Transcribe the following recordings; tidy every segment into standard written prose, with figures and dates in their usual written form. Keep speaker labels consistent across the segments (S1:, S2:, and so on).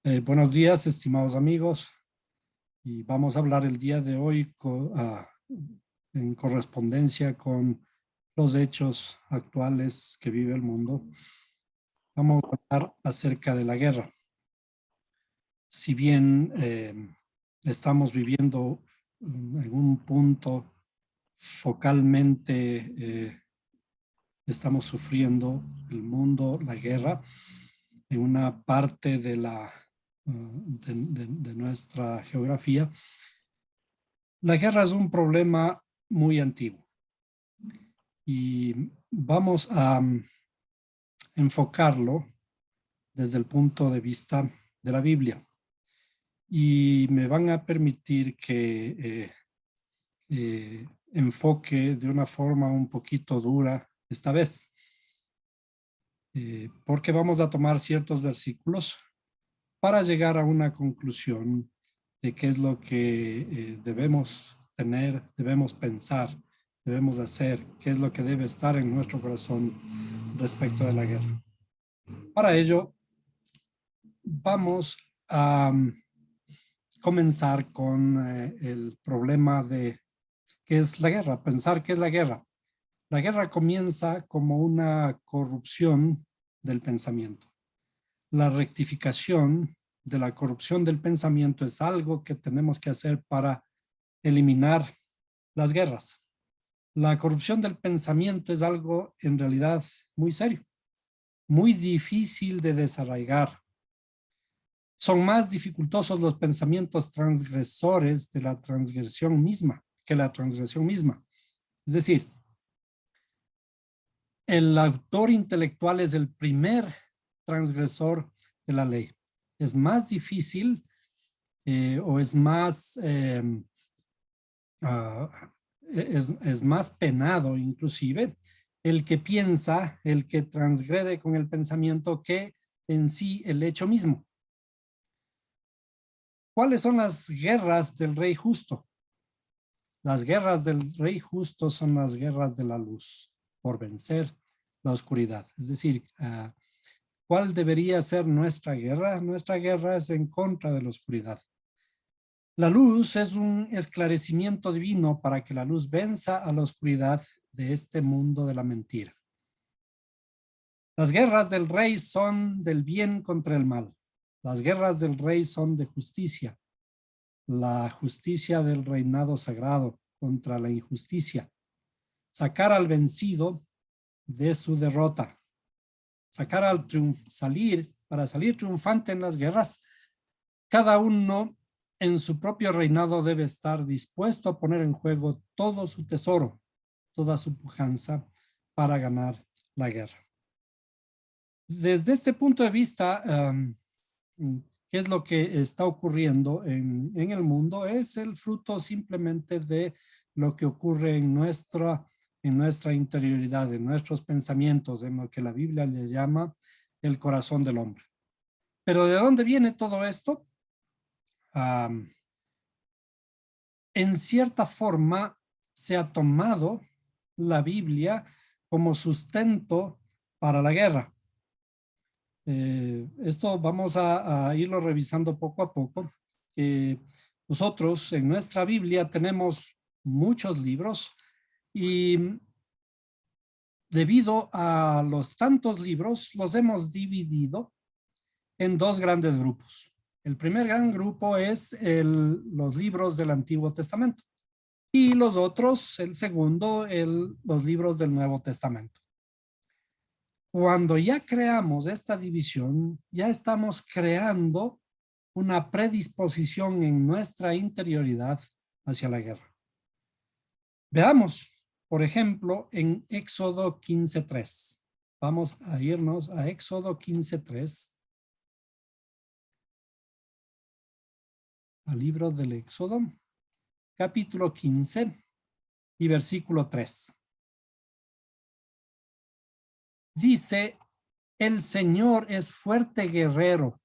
S1: Buenos días, estimados amigos, y vamos a hablar el día de hoy en correspondencia con los hechos actuales que vive el mundo. Vamos a hablar acerca de la guerra. Si bien estamos viviendo en un punto focalmente, estamos sufriendo el mundo, la guerra, en una parte de de nuestra geografía. La guerra es un problema muy antiguo y vamos a enfocarlo desde el punto de vista de la Biblia. Y me van a permitir que enfoque de una forma un poquito dura esta vez, porque vamos a tomar ciertos versículos para llegar a una conclusión de qué es lo que debemos tener, debemos pensar, debemos hacer, qué es lo que debe estar en nuestro corazón respecto de la guerra. Para ello, vamos a comenzar con el problema de qué es la guerra, pensar qué es la guerra. La guerra comienza como una corrupción del pensamiento. La rectificación de la corrupción del pensamiento es algo que tenemos que hacer para eliminar las guerras. La corrupción del pensamiento es algo en realidad muy serio, muy difícil de desarraigar. Son más dificultosos los pensamientos transgresores de la transgresión misma que la transgresión misma. Es decir, el autor intelectual es el primer transgresor de la ley. Es más difícil o es más, es más penado inclusive el que piensa, el que transgrede con el pensamiento que en sí el hecho mismo. ¿Cuáles son las guerras del rey justo? Las guerras del rey justo son las guerras de la luz por vencer la oscuridad. Es decir, ¿cuál debería ser nuestra guerra? Nuestra guerra es en contra de la oscuridad. La luz es un esclarecimiento divino para que la luz venza a la oscuridad de este mundo de la mentira. Las guerras del rey son del bien contra el mal. Las guerras del rey son de justicia. La justicia del reinado sagrado contra la injusticia. Sacar al vencido de su derrota. Sacar al para salir triunfante en las guerras. Cada uno en su propio reinado debe estar dispuesto a poner en juego todo su tesoro, toda su pujanza para ganar la guerra. Desde este punto de vista, ¿qué es lo que está ocurriendo en el mundo? Es el fruto simplemente de lo que ocurre en nuestra interioridad, en nuestros pensamientos, en lo que la Biblia le llama el corazón del hombre. Pero ¿de dónde viene todo esto? En cierta forma se ha tomado la Biblia como sustento para la guerra. Esto vamos a irlo revisando poco a poco. Nosotros en nuestra Biblia tenemos muchos libros y debido a los tantos libros los hemos dividido en dos grandes grupos. El primer gran grupo es los libros del Antiguo Testamento y los otros, el segundo, los libros del Nuevo Testamento. Cuando ya creamos esta división, ya estamos creando una predisposición en nuestra interioridad hacia la guerra. Veamos, por ejemplo, en Éxodo 15:3. Vamos a irnos a Éxodo 15:3. Al libro del Éxodo, capítulo 15 y versículo 3. Dice, el Señor es fuerte guerrero.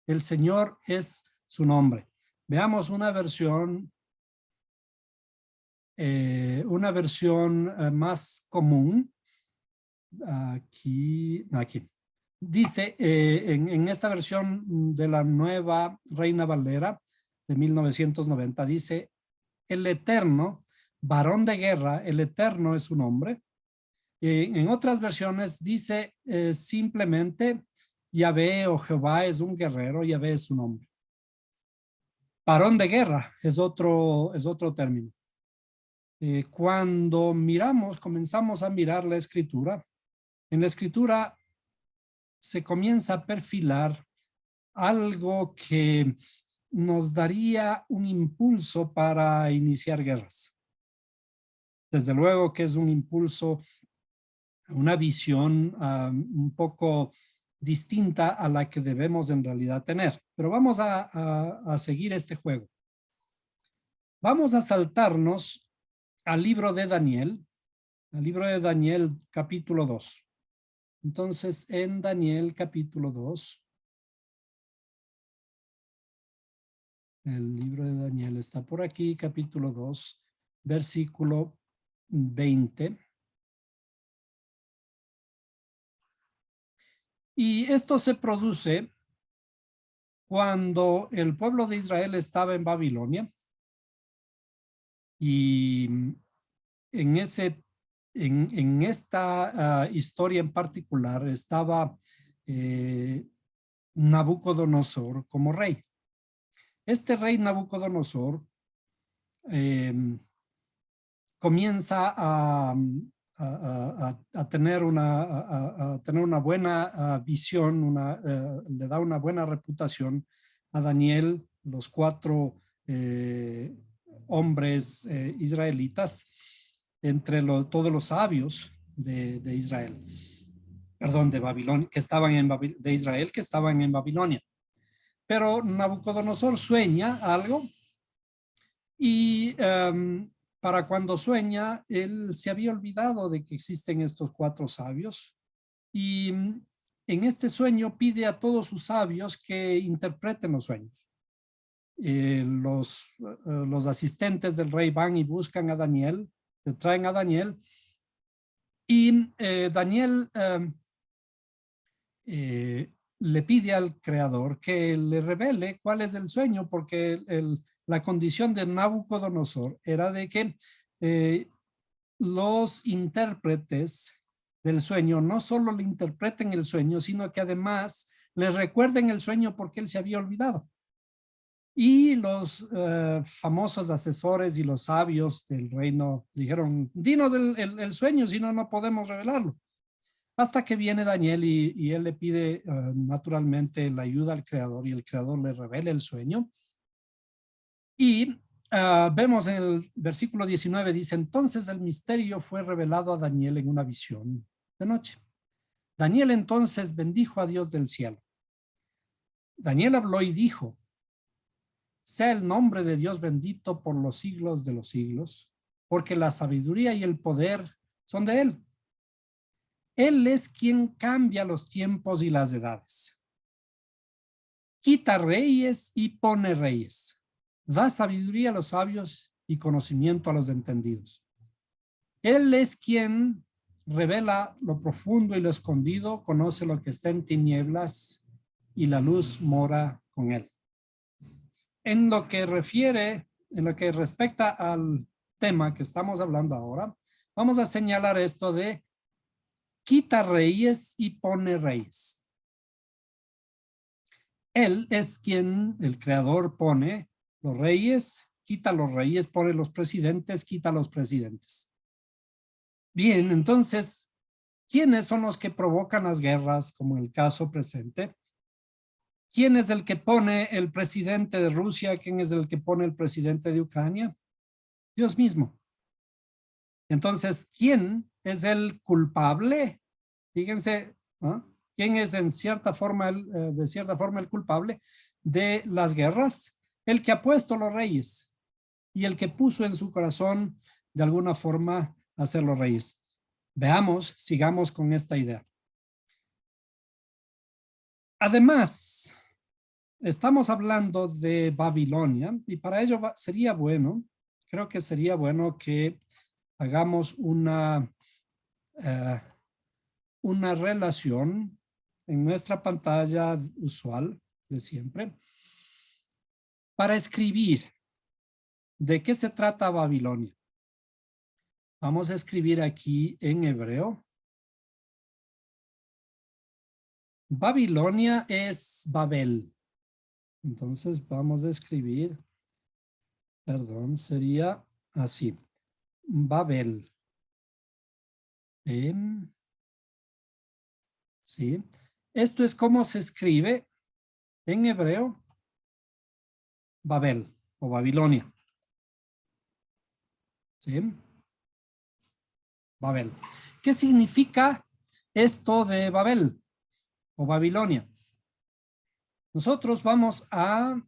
S1: El Señor es su nombre. Veamos una versión más común. Aquí. dice en esta versión de la nueva Reina Valera de 1990, dice, el Eterno, varón de guerra, el Eterno es su nombre. En otras versiones dice simplemente Yahvé o Jehová es un guerrero, Yahvé es su nombre. Varón de guerra es otro término. Cuando comenzamos a mirar la escritura, en la escritura se comienza a perfilar algo que nos daría un impulso para iniciar guerras. Desde luego que es un impulso, una visión un poco distinta a la que debemos en realidad tener. Pero vamos a seguir este juego. Vamos a saltarnos al libro de Daniel capítulo 2. Entonces, en Daniel capítulo 2, el libro de Daniel está por aquí, capítulo 2, versículo 20. Y esto se produce cuando el pueblo de Israel estaba en Babilonia. Y en esta historia en particular estaba Nabucodonosor como rey. Este rey Nabucodonosor comienza a tener una buena visión, le da una buena reputación a Daniel, los 4 hombres israelitas, entre todos los sabios de Israel, perdón, de Babilonia, de Israel que estaban en Babilonia. Pero Nabucodonosor sueña algo y para cuando sueña, él se había olvidado de que existen estos 4 sabios y en este sueño pide a todos sus sabios que interpreten los sueños. Los asistentes del rey van y buscan a Daniel, le traen a Daniel y Daniel le pide al creador que le revele cuál es el sueño, porque la condición de Nabucodonosor era de que los intérpretes del sueño no solo le interpreten el sueño, sino que además le recuerden el sueño porque él se había olvidado. Y los famosos asesores y los sabios del reino dijeron, dinos el sueño, si no, no podemos revelarlo. Hasta que viene Daniel y él le pide naturalmente la ayuda al creador y el creador le revela el sueño. Y vemos en el versículo 19, dice, entonces el misterio fue revelado a Daniel en una visión de noche. Daniel entonces bendijo a Dios del cielo. Daniel habló y dijo, sea el nombre de Dios bendito por los siglos de los siglos, porque la sabiduría y el poder son de él. Él es quien cambia los tiempos y las edades. Quita reyes y pone reyes. Da sabiduría a los sabios y conocimiento a los entendidos. Él es quien revela lo profundo y lo escondido, conoce lo que está en tinieblas y la luz mora con él. En lo que respecta al tema que estamos hablando ahora, vamos a señalar esto de quita reyes y pone reyes. Él es quien, el creador, pone los reyes, quita los reyes, pone los presidentes, quita los presidentes. Bien, entonces, ¿quiénes son los que provocan las guerras, como el caso presente? ¿Quién es el que pone el presidente de Rusia? ¿Quién es el que pone el presidente de Ucrania? Dios mismo. Entonces, ¿quién es el culpable? Fíjense, ¿no? ¿Quién es de cierta forma el culpable de las guerras? El que ha puesto los reyes y el que puso en su corazón de alguna forma hacer los reyes. Veamos, sigamos con esta idea. Además, estamos hablando de Babilonia y para ello sería bueno, creo que sería bueno que hagamos una relación en nuestra pantalla usual de siempre para escribir de qué se trata Babilonia. Vamos a escribir aquí en hebreo. Babilonia es Babel. Entonces vamos a escribir, perdón, sería así. Babel. Sí. Esto es como se escribe en hebreo Babel o Babilonia. ¿Sí? Babel. ¿Qué significa esto de Babel o Babilonia? Nosotros vamos a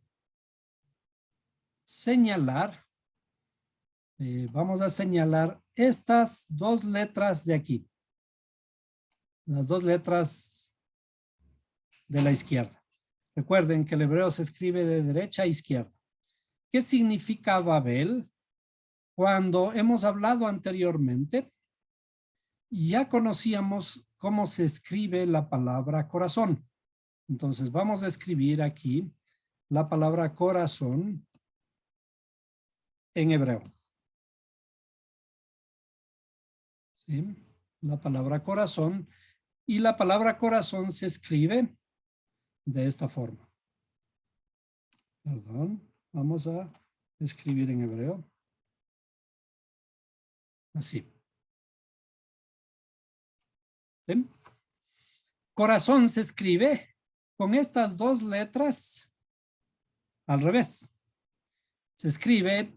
S1: señalar, estas dos letras de aquí. Las dos letras de la izquierda. Recuerden que el hebreo se escribe de derecha a izquierda. ¿Qué significa Babel? Cuando hemos hablado anteriormente, ya conocíamos cómo se escribe la palabra corazón. Entonces vamos a escribir aquí la palabra corazón en hebreo. ¿Sí? La palabra corazón. Y la palabra corazón se escribe de esta forma. Perdón. Vamos a escribir en hebreo. Así. ¿Sí? Corazón se escribe con estas dos letras al revés. Se escribe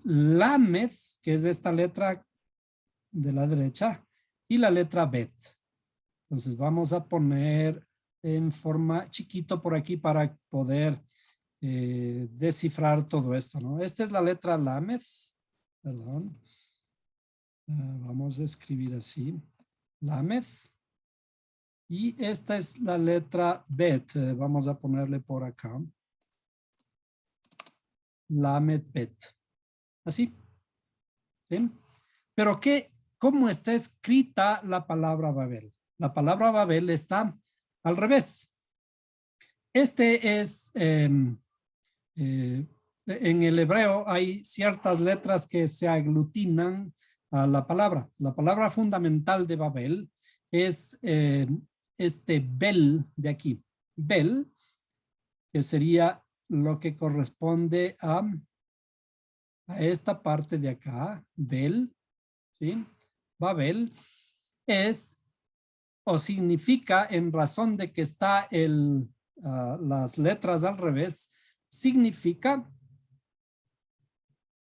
S1: Lamed, que es esta letra de la derecha, y la letra Bet. Entonces vamos a poner en forma chiquito por aquí para poder descifrar todo esto, ¿no? Esta es la letra Lamed. Perdón. Vamos a escribir así. Lamed. Y esta es la letra Bet. Vamos a ponerle por acá. Lamed Bet. Así. ¿Sí? Pero ¿cómo está escrita la palabra Babel? La palabra Babel está al revés. Este es, en el hebreo hay ciertas letras que se aglutinan a la palabra. La palabra fundamental de Babel es este Bel de aquí. Bel, que sería lo que corresponde a esta parte de acá, Bel, ¿sí? Babel es o significa, en razón de que está las letras al revés, significa,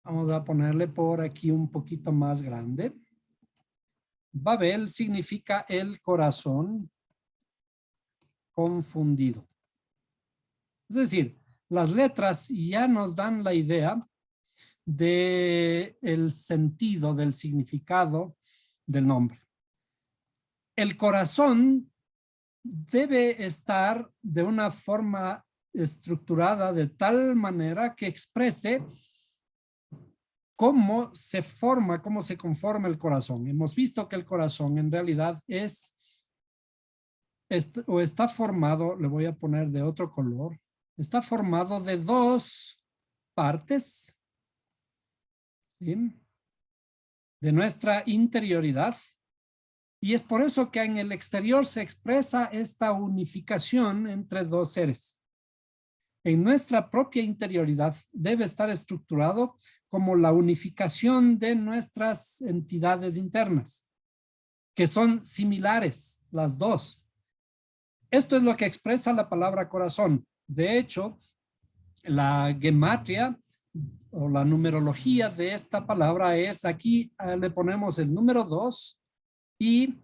S1: vamos a ponerle por aquí un poquito más grande. Babel significa el corazón confundido. Es decir, las letras ya nos dan la idea del sentido, del significado del nombre. El corazón debe estar de una forma estructurada de tal manera que exprese cómo se forma, cómo se conforma el corazón. Hemos visto que el corazón en realidad está formado, le voy a poner de otro color, está formado de dos partes, ¿sí?, de nuestra interioridad. Y es por eso que en el exterior se expresa esta unificación entre dos seres. En nuestra propia interioridad debe estar estructurado como la unificación de nuestras entidades internas, que son similares las dos. Esto es lo que expresa la palabra corazón. De hecho, la gematria o la numerología de esta palabra es aquí, le ponemos el número 2 y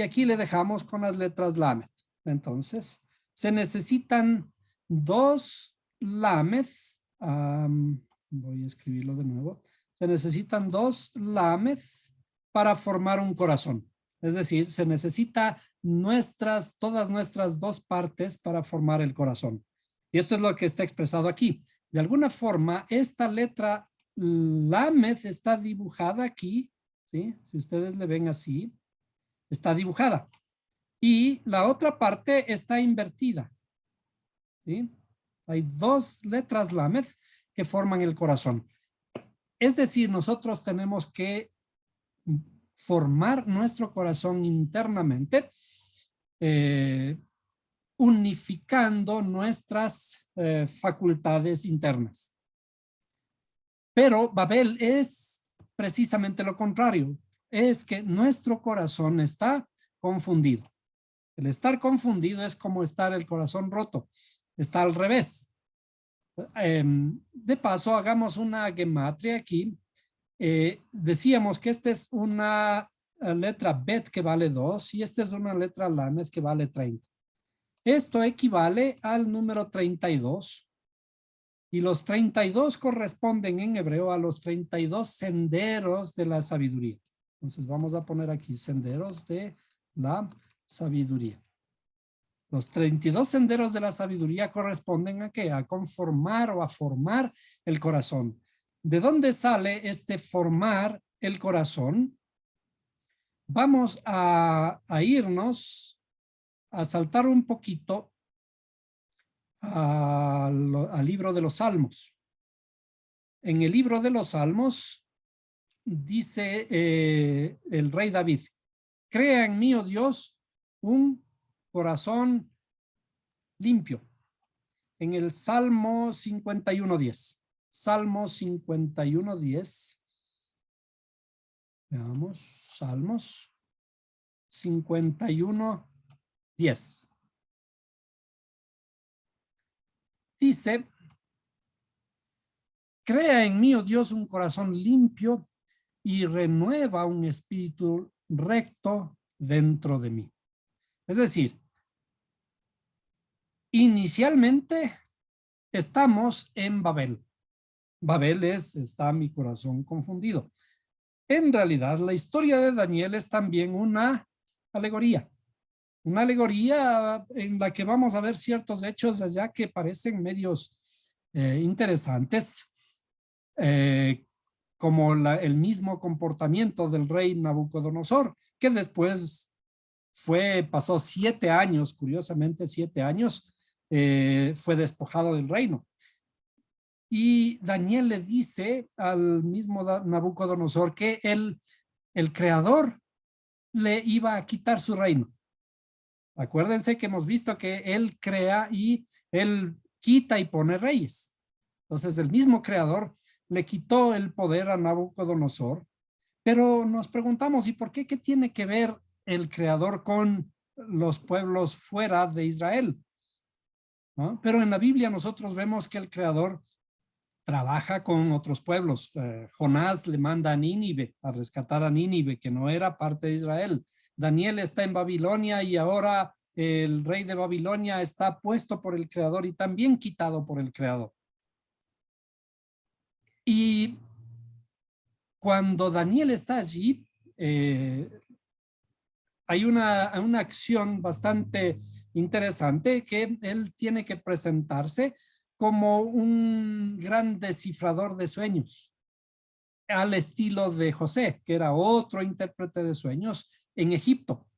S1: aquí le dejamos con las letras Lamed. Entonces, se necesitan dos Lamed. Voy a escribirlo de nuevo. Se necesitan dos Lamed para formar un corazón. Es decir, se necesita todas nuestras dos partes para formar el corazón. Y esto es lo que está expresado aquí. De alguna forma, esta letra Lamed está dibujada aquí, ¿sí? Si ustedes le ven así, está dibujada. Y la otra parte está invertida, ¿sí? Hay dos letras lamed que forman el corazón. Es decir, nosotros tenemos que formar nuestro corazón internamente, unificando nuestras facultades internas. Pero Babel es precisamente lo contrario, es que nuestro corazón está confundido. El estar confundido es como estar el corazón roto, está al revés. De paso, hagamos una gematria aquí. Decíamos que esta es una letra bet que vale 2 y esta es una letra lamed que vale 30. Esto equivale al número 32 y los 32 corresponden en hebreo a los 32 senderos de la sabiduría. Entonces vamos a poner aquí senderos de la sabiduría. Los 32 senderos de la sabiduría corresponden a ¿qué? A conformar o a formar el corazón. ¿De dónde sale este formar el corazón? Vamos a irnos, a saltar un poquito al libro de los Salmos. En el libro de los Salmos dice el rey David, crea en mí, oh Dios, un corazón limpio. En el Salmo 51:10. Salmo 51:10. Veamos, Salmos 51:10. Dice, crea en mí, oh Dios, un corazón limpio y renueva un espíritu recto dentro de mí. Es decir, inicialmente estamos en Babel. Babel está mi corazón confundido. En realidad, la historia de Daniel es también una alegoría en la que vamos a ver ciertos hechos allá que parecen medios interesantes, como el mismo comportamiento del rey Nabucodonosor, que después pasó 7 años, curiosamente 7 años, fue despojado del reino. Y Daniel le dice al mismo Nabucodonosor que el creador le iba a quitar su reino. Acuérdense que hemos visto que él crea y él quita y pone reyes. Entonces el mismo creador le quitó el poder a Nabucodonosor, pero nos preguntamos, ¿y por qué? ¿Qué tiene que ver el creador con los pueblos fuera de Israel? ¿No? Pero en la Biblia nosotros vemos que el creador trabaja con otros pueblos. Jonás le manda a Nínive, a rescatar a Nínive, que no era parte de Israel. Daniel está en Babilonia y ahora el rey de Babilonia está puesto por el creador y también quitado por el creador. Y cuando Daniel está allí, hay una acción bastante interesante que él tiene que presentarse como un gran descifrador de sueños, al estilo de José, que era otro intérprete de sueños en Egipto.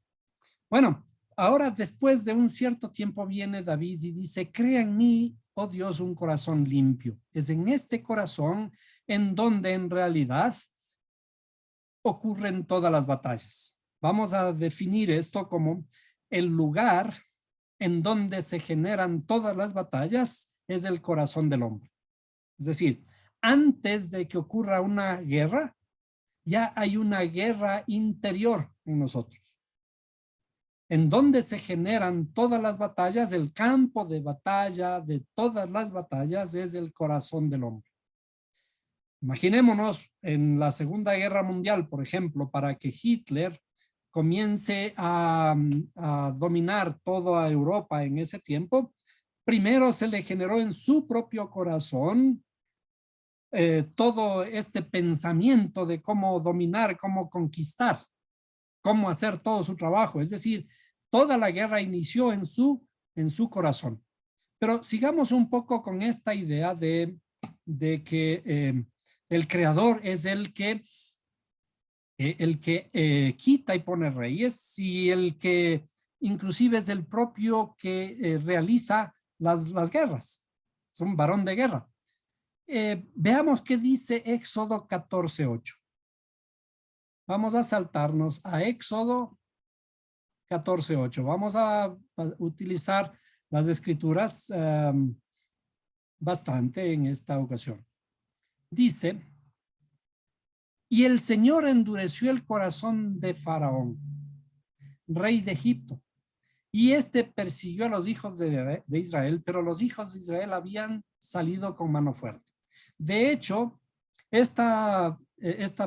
S1: Bueno, ahora después de un cierto tiempo viene David y dice, crea en mí, oh Dios, un corazón limpio. Es en este corazón en donde en realidad ocurren todas las batallas. Vamos a definir esto como el lugar en donde se generan todas las batallas es el corazón del hombre. Es decir, antes de que ocurra una guerra, ya hay una guerra interior en nosotros. En donde se generan todas las batallas, el campo de batalla de todas las batallas es el corazón del hombre. Imaginémonos en la Segunda Guerra Mundial, por ejemplo, para que Hitler comience a dominar toda Europa en ese tiempo, primero se le generó en su propio corazón todo este pensamiento de cómo dominar, cómo conquistar, cómo hacer todo su trabajo. Es decir, toda la guerra inició en su corazón. Pero sigamos un poco con esta idea de que el creador es el que quita y pone reyes y el que inclusive es el propio que realiza las guerras. Es un varón de guerra. Veamos qué dice Éxodo 14:8. Vamos a saltarnos a Éxodo 14:8. Vamos a utilizar las escrituras bastante en esta ocasión. Dice, y el Señor endureció el corazón de Faraón, rey de Egipto, y este persiguió a los hijos de Israel, pero los hijos de Israel habían salido con mano fuerte. De hecho, esta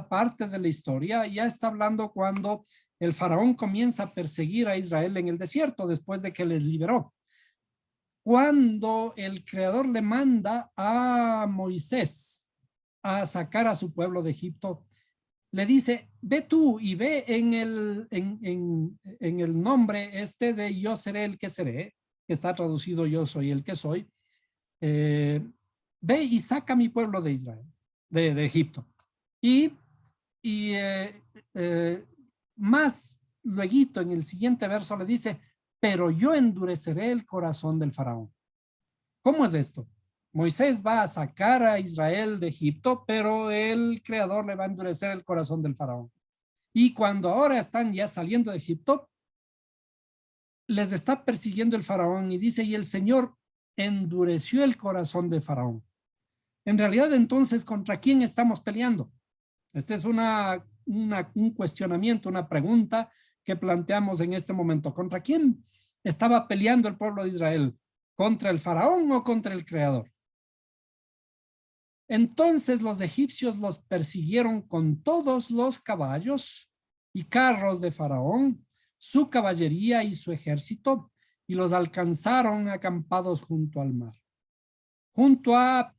S1: parte de la historia ya está hablando cuando el faraón comienza a perseguir a Israel en el desierto después de que les liberó. Cuando el Creador le manda a Moisés a sacar a su pueblo de Egipto, le dice, ve tú y ve en el nombre este de yo seré el que seré, que está traducido yo soy el que soy, ve y saca a mi pueblo de Israel, de Egipto. Y más luego en el siguiente verso le dice, pero yo endureceré el corazón del faraón. ¿Cómo es esto? Moisés va a sacar a Israel de Egipto, pero el Creador le va a endurecer el corazón del faraón. Y cuando ahora están ya saliendo de Egipto, les está persiguiendo el faraón y dice, y el Señor endureció el corazón de faraón. En realidad, entonces, ¿contra quién estamos peleando? Este es un cuestionamiento, una pregunta que planteamos en este momento. ¿Contra quién estaba peleando el pueblo de Israel? ¿Contra el faraón o contra el Creador? Entonces los egipcios los persiguieron con todos los caballos y carros de faraón, su caballería y su ejército, y los alcanzaron acampados junto al mar. Junto a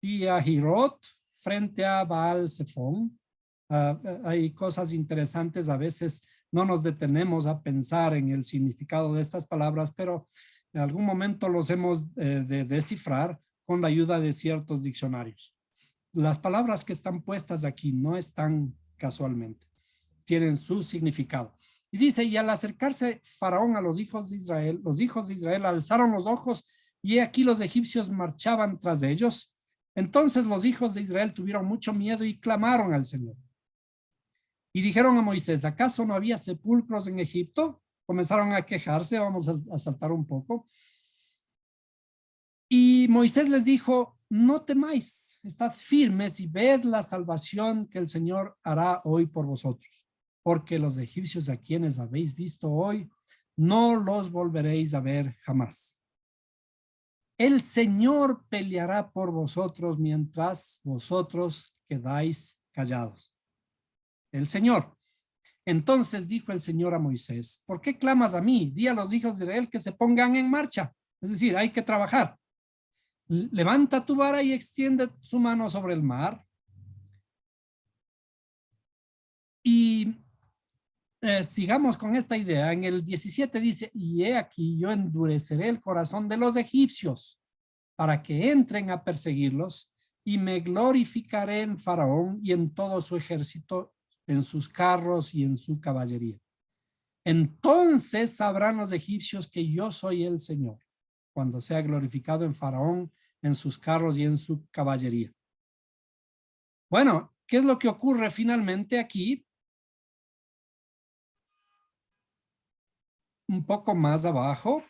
S1: Piahirot, frente a Baal Zephón. Hay cosas interesantes, a veces no nos detenemos a pensar en el significado de estas palabras, pero en algún momento los hemos de descifrar con la ayuda de ciertos diccionarios. Las palabras que están puestas aquí no están casualmente, tienen su significado. Y dice, y al acercarse Faraón a los hijos de Israel alzaron los ojos y aquí los egipcios marchaban tras ellos. Entonces los hijos de Israel tuvieron mucho miedo y clamaron al Señor. Y dijeron a Moisés, ¿acaso no había sepulcros en Egipto? Comenzaron a quejarse, vamos a saltar un poco. Y Moisés les dijo, no temáis, estad firmes y ved la salvación que el Señor hará hoy por vosotros. Porque los egipcios a quienes habéis visto hoy, no los volveréis a ver jamás. El Señor peleará por vosotros mientras vosotros quedáis callados. El Señor. Entonces dijo el Señor a Moisés, ¿por qué clamas a mí? Di a los hijos de Israel que se pongan en marcha. Es decir, hay que trabajar. Levanta tu vara y extiende su mano sobre el mar. Y sigamos con esta idea. En el 17 dice, y he aquí yo endureceré el corazón de los egipcios para que entren a perseguirlos y me glorificaré en Faraón y en todo su ejército, en sus carros y en su caballería. Entonces sabrán los egipcios que yo soy el Señor, cuando sea glorificado en Faraón, en sus carros y en su caballería. Bueno, ¿qué es lo que ocurre finalmente aquí? Un poco más abajo.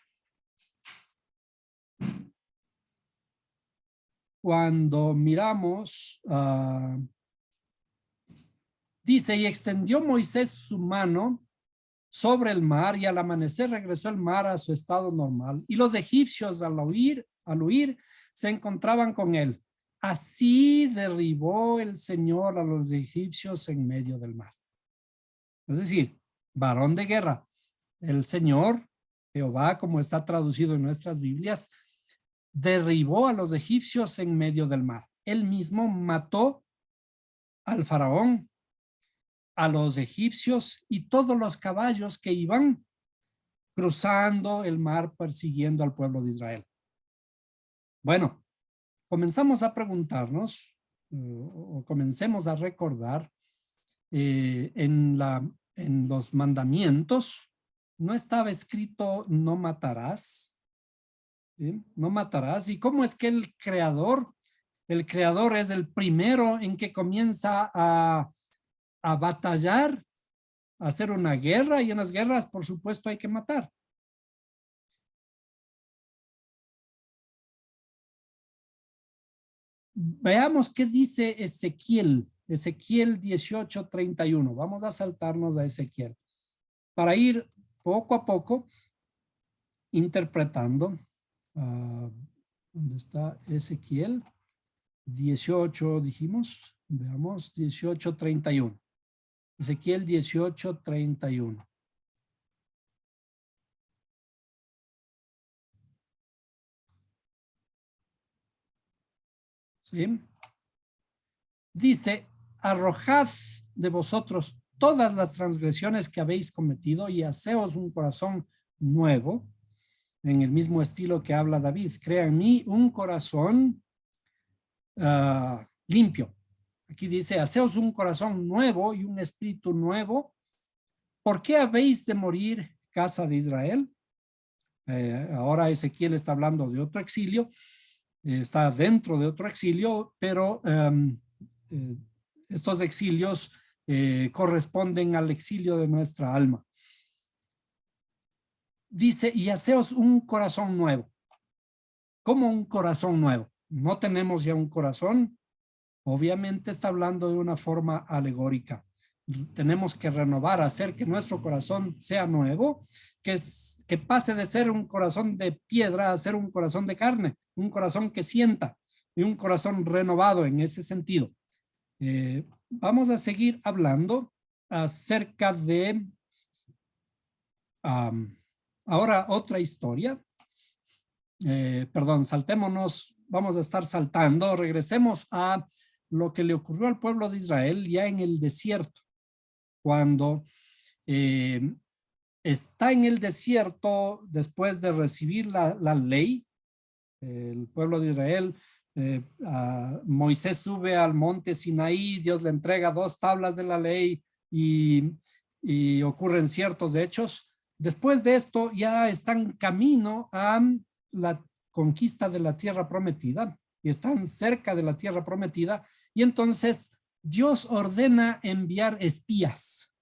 S1: Cuando miramos, dice, y extendió Moisés su mano sobre el mar y al amanecer regresó el mar a su estado normal. Y los egipcios al huir, se encontraban con él. Así derribó el Señor a los egipcios en medio del mar. Es decir, varón de guerra. El Señor, Jehová, como está traducido en nuestras Biblias, derribó a los egipcios en medio del mar. Él mismo mató al faraón, a los egipcios y todos los caballos que iban cruzando el mar persiguiendo al pueblo de Israel. Bueno, comenzamos a preguntarnos o comencemos a recordar en los mandamientos no estaba escrito no matarás. ¿Sí? No matarás. ¿Y cómo es que el creador es el primero en que comienza a batallar, a hacer una guerra? Y en las guerras, por supuesto, hay que matar. Veamos qué dice Ezequiel. Ezequiel 18:31. Vamos a saltarnos a Ezequiel para ir poco a poco interpretando. ¿Dónde está Ezequiel? 18 dijimos. Veamos, 18:31. Ezequiel 18:31. ¿Sí? Dice, arrojad de vosotros todas las transgresiones que habéis cometido y haceos un corazón nuevo, en el mismo estilo que habla David. Crea en mí un corazón limpio. Aquí dice, haceos un corazón nuevo y un espíritu nuevo. ¿Por qué habéis de morir, casa de Israel? Ahora Ezequiel está hablando de otro exilio, está dentro de otro exilio, pero estos exilios corresponden al exilio de nuestra alma. Dice, y haceos un corazón nuevo. ¿Cómo un corazón nuevo? No tenemos ya un corazón. Obviamente está hablando de una forma alegórica. Tenemos que renovar, hacer que nuestro corazón sea nuevo, que pase de ser un corazón de piedra a ser un corazón de carne, un corazón que sienta y un corazón renovado en ese sentido. Vamos a seguir hablando acerca de ahora otra historia. Perdón, saltémonos, vamos a estar saltando, regresemos a lo que le ocurrió al pueblo de Israel ya en el desierto, cuando está en el desierto después de recibir la ley. El pueblo de Israel, Moisés sube al monte Sinaí, Dios le entrega 2 tablas de la ley y ocurren ciertos hechos. Después de esto ya están camino a la conquista de la tierra prometida y están cerca de la tierra prometida, y entonces Dios ordena enviar espías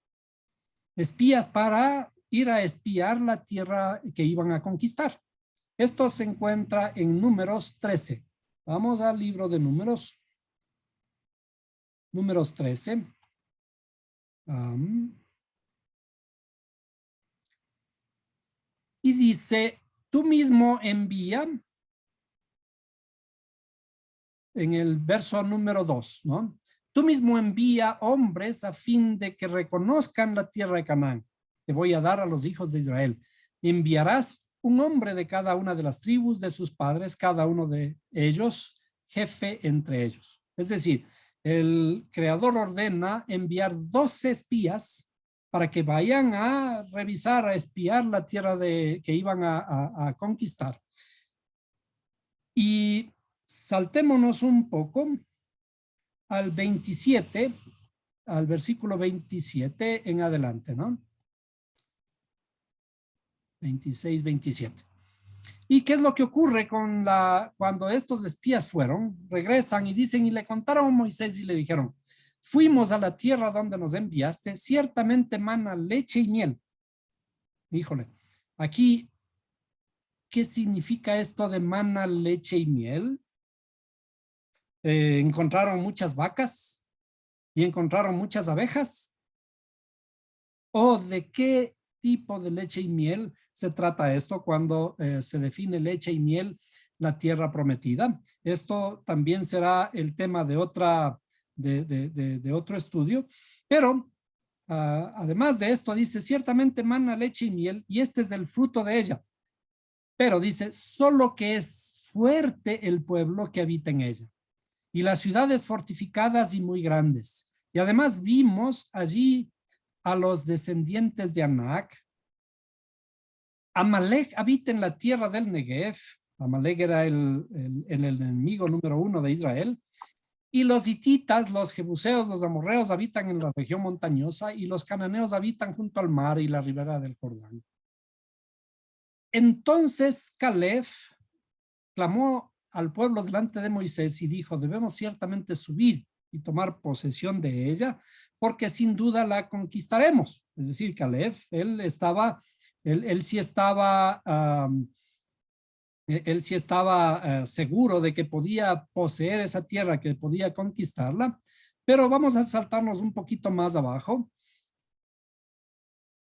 S1: para ir a espiar la tierra que iban a conquistar. Esto se encuentra en Números 13. Vamos al libro de Números. Números 13. Y dice, tú mismo envía, en el verso número 2, ¿no? Tú mismo envía hombres a fin de que reconozcan la tierra de Canaán, que voy a dar a los hijos de Israel. Enviarás un hombre de cada una de las tribus de sus padres, cada uno de ellos, jefe entre ellos. Es decir, el creador ordena enviar 12 espías para que vayan a revisar, a espiar la tierra que iban a conquistar. Y saltémonos un poco al 27, al versículo 27 en adelante, ¿no? 26, 27. ¿Y qué es lo que ocurre cuando estos espías fueron? Regresan y dicen, y le contaron a Moisés y le dijeron, fuimos a la tierra donde nos enviaste, ciertamente mana leche y miel. Híjole, aquí, ¿qué significa esto de mana leche y miel? Encontraron muchas vacas y encontraron muchas abejas. ¿O de qué tipo de leche y miel se trata esto cuando se define leche y miel la tierra prometida? Esto también será el tema de otro estudio, pero además de esto dice, ciertamente mana leche y miel y este es el fruto de ella. Pero dice, solo que es fuerte el pueblo que habita en ella y las ciudades fortificadas y muy grandes. Y además vimos allí a los descendientes de Anac. Amalek habita en la tierra del Negev. Amalek era el enemigo número 1 de Israel. Y los hititas, los jebuseos, los amorreos habitan en la región montañosa y los cananeos habitan junto al mar y la ribera del Jordán. Entonces Caleb clamó al pueblo delante de Moisés y dijo, debemos ciertamente subir y tomar posesión de ella, porque sin duda la conquistaremos. Es decir, Caleb, él sí estaba seguro de que podía poseer esa tierra, que podía conquistarla, pero vamos a saltarnos un poquito más abajo.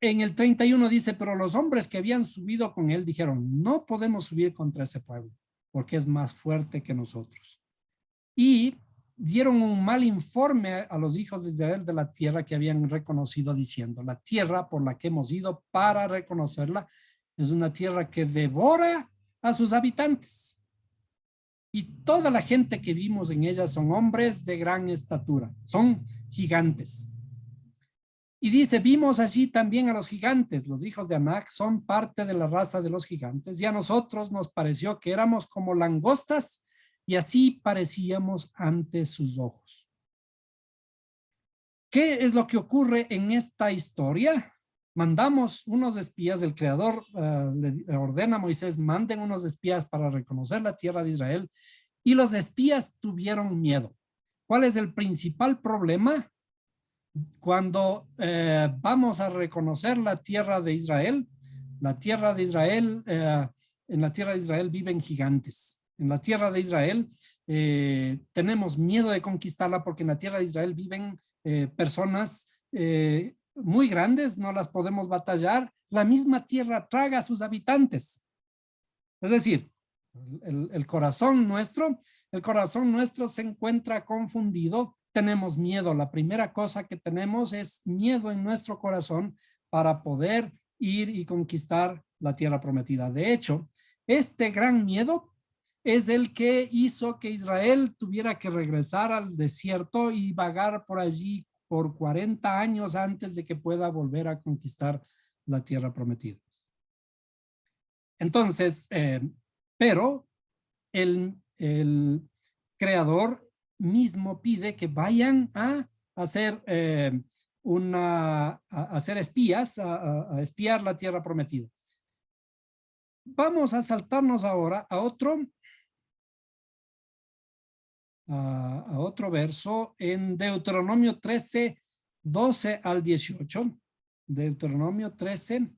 S1: En el 31 dice, pero los hombres que habían subido con él dijeron, no podemos subir contra ese pueblo, porque es más fuerte que nosotros. Y dieron un mal informe a los hijos de Israel de la tierra que habían reconocido, diciendo, la tierra por la que hemos ido para reconocerla es una tierra que devora a sus habitantes. Y toda la gente que vimos en ella son hombres de gran estatura, son gigantes. Y dice, vimos allí también a los gigantes, los hijos de Anac son parte de la raza de los gigantes, y a nosotros nos pareció que éramos como langostas, y así parecíamos ante sus ojos. ¿Qué es lo que ocurre en esta historia? Mandamos unos espías, el Creador le ordena a Moisés, manden unos espías para reconocer la tierra de Israel, y los espías tuvieron miedo. ¿Cuál es el principal problema? Cuando vamos a reconocer la tierra de Israel, en la tierra de Israel viven gigantes. En la tierra de Israel tenemos miedo de conquistarla porque en la tierra de Israel viven personas muy grandes, no las podemos batallar. La misma tierra traga a sus habitantes. Es decir, el corazón nuestro se encuentra confundido, tenemos miedo. La primera cosa que tenemos es miedo en nuestro corazón para poder ir y conquistar la tierra prometida. De hecho, este gran miedo es el que hizo que Israel tuviera que regresar al desierto y vagar por allí por 40 años antes de que pueda volver a conquistar la tierra prometida. Entonces, pero el Creador mismo pide que vayan a hacer a hacer espías, a espiar la tierra prometida. Vamos a saltarnos ahora a otro verso en Deuteronomio 13, 12 al 18. Deuteronomio 13,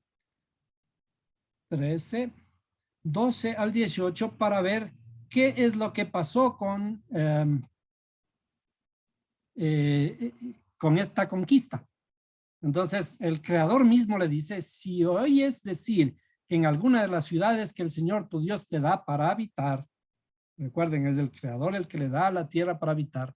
S1: 12 al 18 para ver qué es lo que pasó con esta conquista. Entonces, el Creador mismo le dice, si oyes decir que en alguna de las ciudades que el Señor tu Dios te da para habitar, recuerden, es el Creador el que le da la tierra para habitar,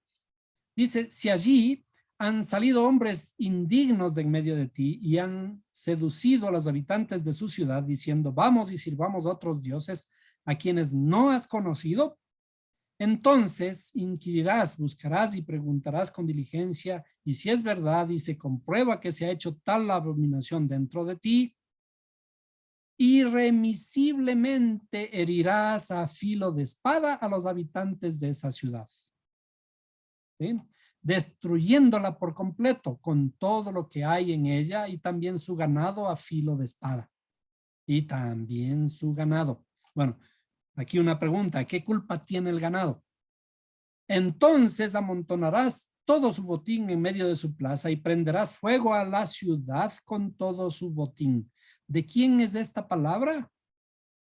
S1: dice, si allí han salido hombres indignos de en medio de ti y han seducido a los habitantes de su ciudad diciendo, vamos y sirvamos a otros dioses a quienes no has conocido, entonces inquirirás, buscarás y preguntarás con diligencia, y si es verdad y se comprueba que se ha hecho tal abominación dentro de ti, irremisiblemente herirás a filo de espada a los habitantes de esa ciudad. ¿Sí? Destruyéndola por completo con todo lo que hay en ella y también su ganado a filo de espada. Y también su ganado. Bueno, aquí una pregunta, ¿qué culpa tiene el ganado? Entonces amontonarás todo su botín en medio de su plaza y prenderás fuego a la ciudad con todo su botín. ¿De quién es esta palabra?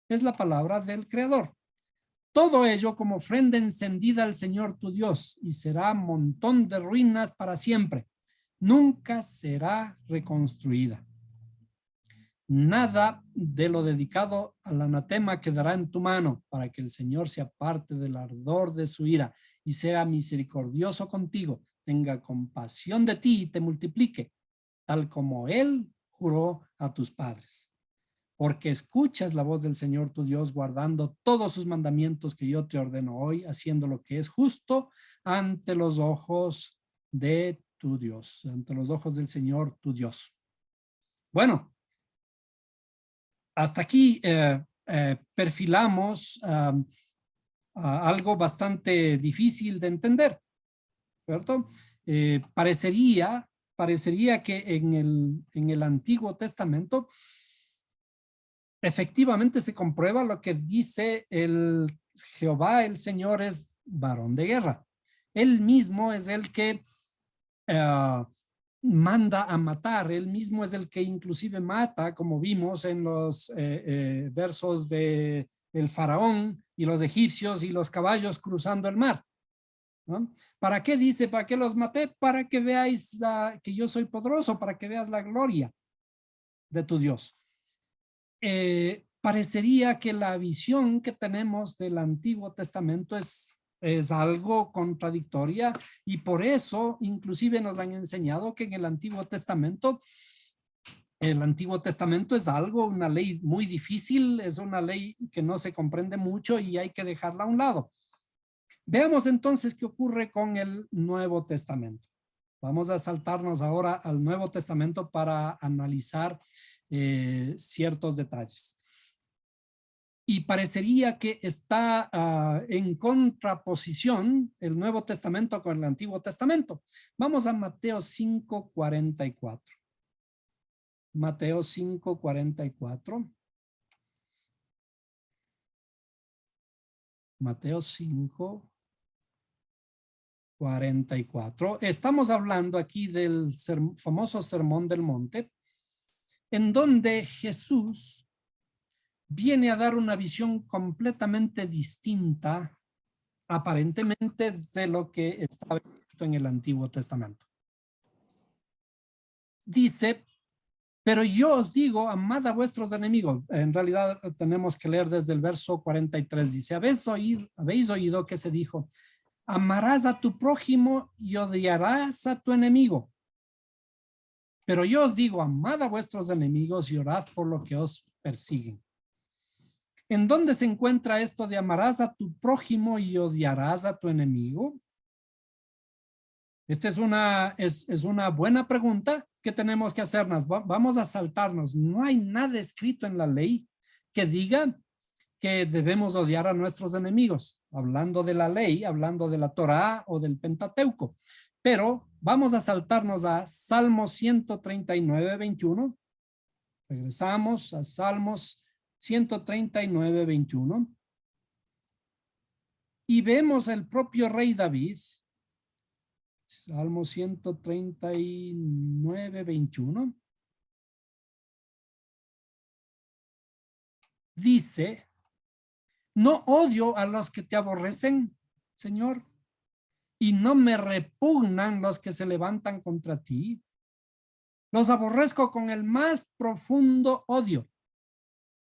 S1: Es la palabra del Creador. Todo ello como ofrenda encendida al Señor tu Dios, y será montón de ruinas para siempre. Nunca será reconstruida. Nada de lo dedicado al anatema quedará en tu mano, para que el Señor se aparte del ardor de su ira y sea misericordioso contigo, tenga compasión de ti y te multiplique, tal como Él juró a tus padres. Porque escuchas la voz del Señor tu Dios, guardando todos sus mandamientos que yo te ordeno hoy, haciendo lo que es justo ante los ojos de tu Dios, ante los ojos del Señor tu Dios. Bueno, hasta aquí perfilamos algo bastante difícil de entender, ¿cierto? Parecería que en el Antiguo Testamento efectivamente se comprueba lo que dice el Jehová, el Señor es varón de guerra. Él mismo es el que manda a matar, él mismo es el que inclusive mata, como vimos en los versos de el faraón y los egipcios y los caballos cruzando el mar, ¿no? ¿Para qué dice? ¿Para qué los maté? Para que veáis que yo soy poderoso, para que veas la gloria de tu Dios. Parecería que la visión que tenemos del Antiguo Testamento es algo contradictoria, y por eso inclusive nos han enseñado que en el Antiguo Testamento es algo, una ley muy difícil, es una ley que no se comprende mucho y hay que dejarla a un lado. Veamos entonces qué ocurre con el Nuevo Testamento. Vamos a saltarnos ahora al Nuevo Testamento para analizar ciertos detalles. Y parecería que está en contraposición el Nuevo Testamento con el Antiguo Testamento. Vamos a Mateo 5:44. Mateo 5:44. Mateo 5:44. Estamos hablando aquí del famoso Sermón del Monte, en donde Jesús viene a dar una visión completamente distinta, aparentemente, de lo que estaba escrito en el Antiguo Testamento. Dice, pero yo os digo, amad a vuestros enemigos. En realidad tenemos que leer desde el verso 43. Dice, habéis oído que se dijo, amarás a tu prójimo y odiarás a tu enemigo. Pero yo os digo, amad a vuestros enemigos y orad por lo que os persiguen. ¿En dónde se encuentra esto de amarás a tu prójimo y odiarás a tu enemigo? Esta es una buena pregunta que tenemos que hacernos. Vamos a saltarnos. No hay nada escrito en la ley que diga que debemos odiar a nuestros enemigos, hablando de la ley, hablando de la Torá o del Pentateuco. Pero vamos a saltarnos a Salmos 139, 21. Regresamos a Salmos 139, 21. Y vemos el propio rey David, Salmo 139, 21. Dice, no odio a los que te aborrecen, Señor, y no me repugnan los que se levantan contra ti. Los aborrezco con el más profundo odio.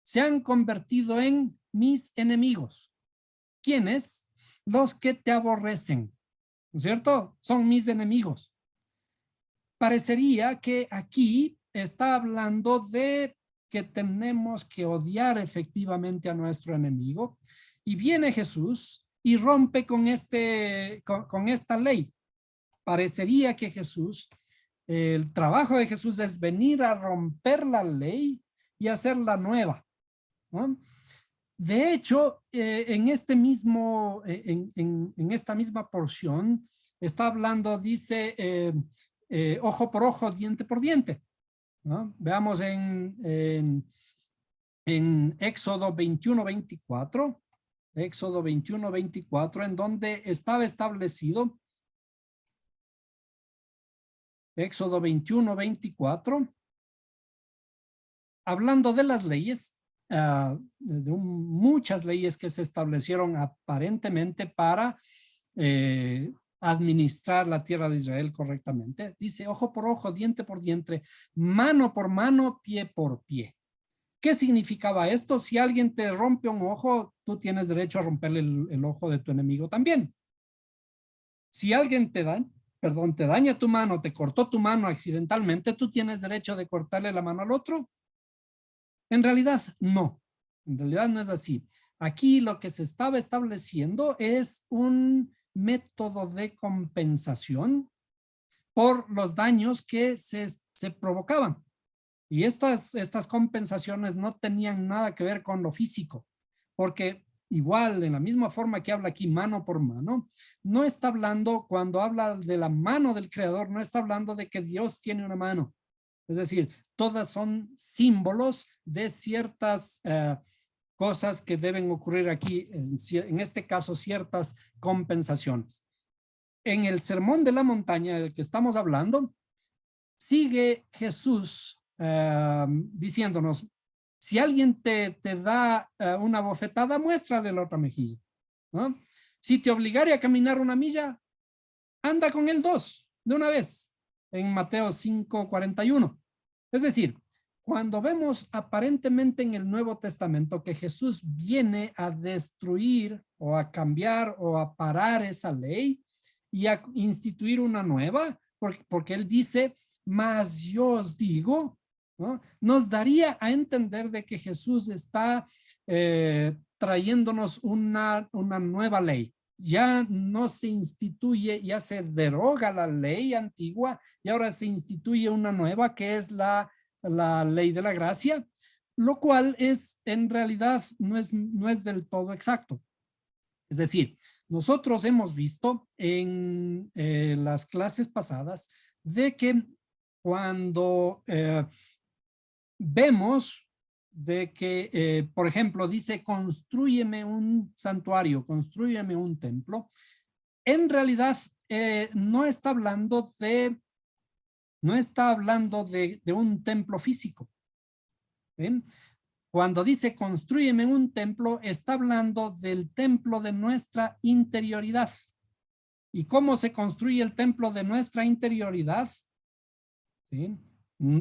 S1: Se han convertido en mis enemigos. ¿Quiénes? Los que te aborrecen, ¿no es cierto? Son mis enemigos. Parecería que aquí está hablando de que tenemos que odiar efectivamente a nuestro enemigo, y viene Jesús y rompe con esta ley. Parecería que el trabajo de Jesús es venir a romper la ley y hacerla nueva, ¿no? De hecho, en esta misma porción está hablando, dice, ojo por ojo, diente por diente, ¿no? Veamos en Éxodo 21, 24, Éxodo 21, 24, en donde estaba establecido, Éxodo 21, 24, hablando de las leyes, de muchas leyes que se establecieron aparentemente para administrar la tierra de Israel correctamente. Dice, ojo por ojo, diente por diente, mano por mano, pie por pie. ¿Qué significaba esto? Si alguien te rompe un ojo, tú tienes derecho a romperle el ojo de tu enemigo también. Si alguien te daña tu mano, te cortó tu mano accidentalmente, tú tienes derecho de cortarle la mano al otro. En realidad, no. En realidad no es así. Aquí lo que se estaba estableciendo es un método de compensación por los daños que se provocaban. Y estas compensaciones no tenían nada que ver con lo físico, porque igual, en la misma forma que habla aquí mano por mano, no está hablando, cuando habla de la mano del Creador, no está hablando de que Dios tiene una mano. Es decir, todas son símbolos de ciertas cosas que deben ocurrir aquí, en este caso ciertas compensaciones. En el Sermón de la Montaña del que estamos hablando, sigue Jesús diciéndonos, si alguien te da una bofetada, muéstrale la otra mejilla, ¿no? Si te obligare a caminar una milla, anda con el 2 de una vez, en Mateo 5:41. Es decir, cuando vemos aparentemente en el Nuevo Testamento que Jesús viene a destruir o a cambiar o a parar esa ley y a instituir una nueva, porque él dice, mas yo os digo, ¿no? Nos daría a entender de que Jesús está trayéndonos una nueva ley. Ya no se instituye, ya se deroga la ley antigua y ahora se instituye una nueva que es la ley de la gracia, lo cual es en realidad no es del todo exacto. Es decir, nosotros hemos visto en las clases pasadas de que cuando vemos de que, por ejemplo, dice, construyeme un santuario, construyeme un templo, en realidad no está hablando de un templo físico. ¿Ven? Cuando dice construyeme un templo, está hablando del templo de nuestra interioridad. ¿Y cómo se construye el templo de nuestra interioridad? ¿Sí?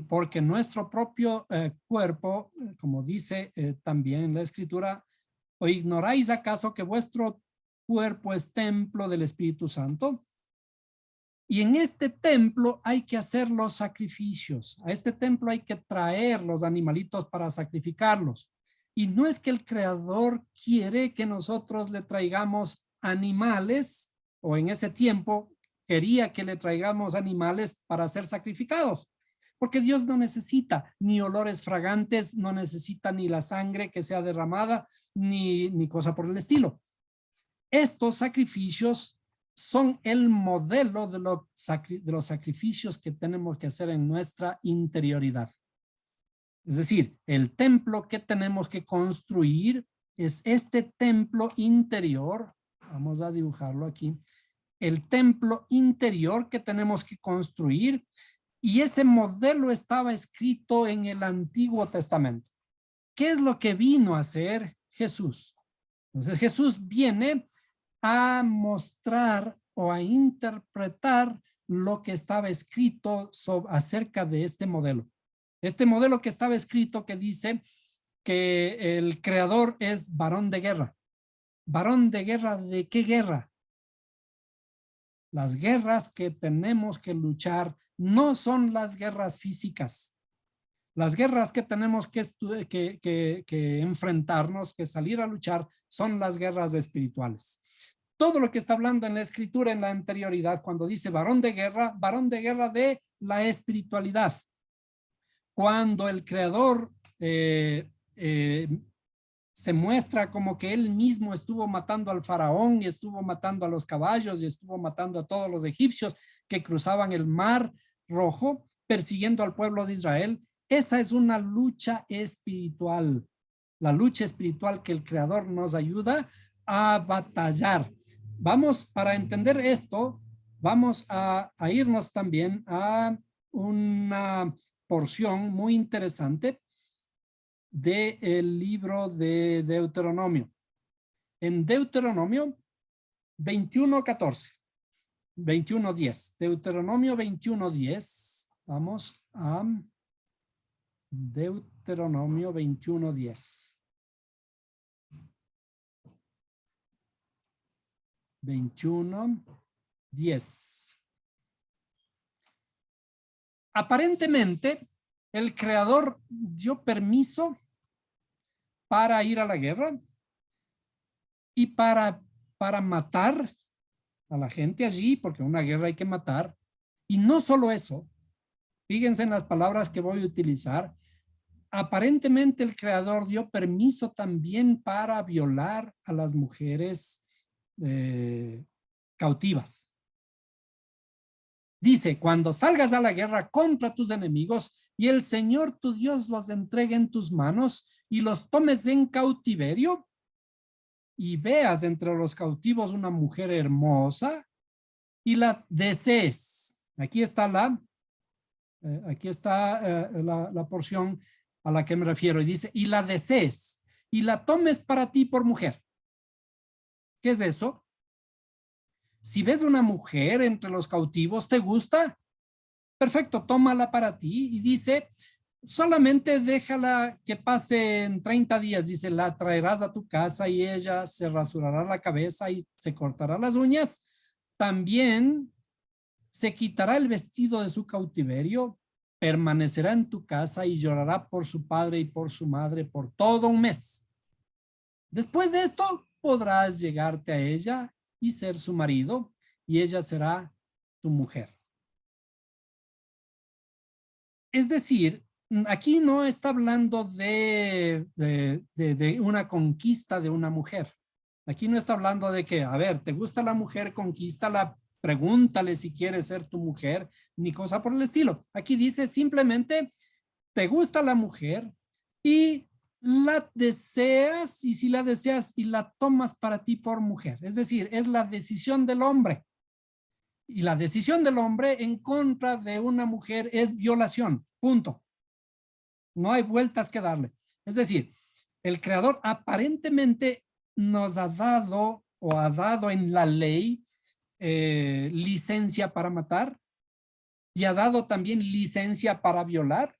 S1: Porque nuestro propio cuerpo, como dice también la Escritura, ¿o ignoráis acaso que vuestro cuerpo es templo del Espíritu Santo? Y en este templo hay que hacer los sacrificios. A este templo hay que traer los animalitos para sacrificarlos. Y no es que el Creador quiere que nosotros le traigamos animales, o en ese tiempo quería que le traigamos animales para ser sacrificados. Porque Dios no necesita ni olores fragantes, no necesita ni la sangre que sea derramada, ni cosa por el estilo. Estos sacrificios son el modelo de los sacrificios que tenemos que hacer en nuestra interioridad. Es decir, el templo que tenemos que construir es este templo interior. Vamos a dibujarlo aquí. El templo interior que tenemos que construir, y ese modelo estaba escrito en el Antiguo Testamento. ¿Qué es lo que vino a hacer Jesús? Entonces Jesús viene a mostrar o a interpretar lo que estaba escrito acerca de este modelo. Este modelo que estaba escrito que dice que el creador es varón de guerra. ¿Varón de guerra de qué guerra? Las guerras que tenemos que luchar no son las guerras físicas. Las guerras que tenemos que enfrentarnos, que salir a luchar, son las guerras espirituales. Todo lo que está hablando en la Escritura, en la anterioridad, cuando dice varón de guerra de la espiritualidad. Cuando el Creador se muestra como que él mismo estuvo matando al faraón y estuvo matando a los caballos y estuvo matando a todos los egipcios que cruzaban el mar Rojo, persiguiendo al pueblo de Israel. Esa es una lucha espiritual, la lucha espiritual que el Creador nos ayuda a batallar. Vamos, para entender esto, vamos a irnos también a una porción muy interesante del libro de Deuteronomio. En Deuteronomio 21:14, 21:10, Deuteronomio 21:10, vamos a Deuteronomio 21:10. 21:10. Aparentemente, el Creador dio permiso para ir a la guerra y para matar a la gente allí, porque una guerra hay que matar. Y no solo eso, fíjense en las palabras que voy a utilizar. Aparentemente el Creador dio permiso también para violar a las mujeres cautivas. Dice, cuando salgas a la guerra contra tus enemigos, y el Señor tu Dios los entregue en tus manos y los tomes en cautiverio y veas entre los cautivos una mujer hermosa y la desees. Aquí está la porción a la que me refiero y dice, y la desees y la tomes para ti por mujer. ¿Qué es eso? Si ves una mujer entre los cautivos, ¿te gusta? Perfecto, tómala para ti y dice, solamente déjala que pase en 30 días, dice, la traerás a tu casa y ella se rasurará la cabeza y se cortará las uñas. También se quitará el vestido de su cautiverio, permanecerá en tu casa y llorará por su padre y por su madre por todo un mes. Después de esto, podrás llegarte a ella y ser su marido, y ella será tu mujer. Es decir, aquí no está hablando de una conquista de una mujer. Aquí no está hablando de que, a ver, ¿te gusta la mujer? Conquístala, pregúntale si quiere ser tu mujer, ni cosa por el estilo. Aquí dice simplemente, te gusta la mujer y la deseas, y si la deseas y la tomas para ti por mujer. Es decir, es la decisión del hombre. Y la decisión del hombre en contra de una mujer es violación, punto. No hay vueltas que darle. Es decir, el creador aparentemente nos ha dado o ha dado en la ley licencia para matar y ha dado también licencia para violar.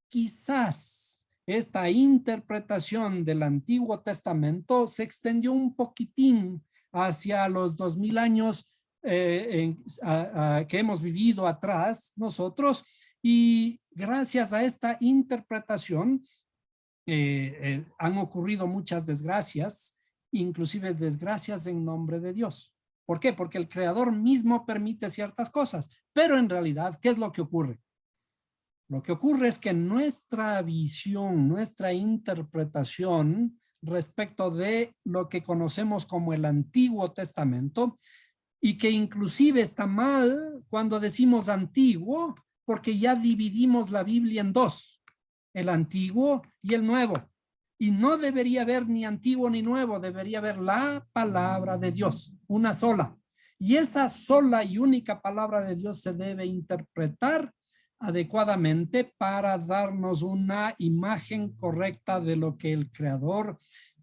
S1: Quizás esta interpretación del Antiguo Testamento se extendió un poquitín hacia los 2000 años que hemos vivido atrás nosotros, y gracias a esta interpretación han ocurrido muchas desgracias, inclusive desgracias en nombre de Dios. ¿Por qué? Porque el Creador mismo permite ciertas cosas, pero en realidad, ¿qué es lo que ocurre? Lo que ocurre es que nuestra visión, nuestra interpretación respecto de lo que conocemos como el Antiguo Testamento, y que inclusive está mal cuando decimos antiguo, porque ya dividimos la Biblia en dos, el antiguo y el nuevo. Y no debería haber ni antiguo ni nuevo, debería haber la palabra de Dios, una sola. Y esa sola y única palabra de Dios se debe interpretar adecuadamente para darnos una imagen correcta de lo que el Creador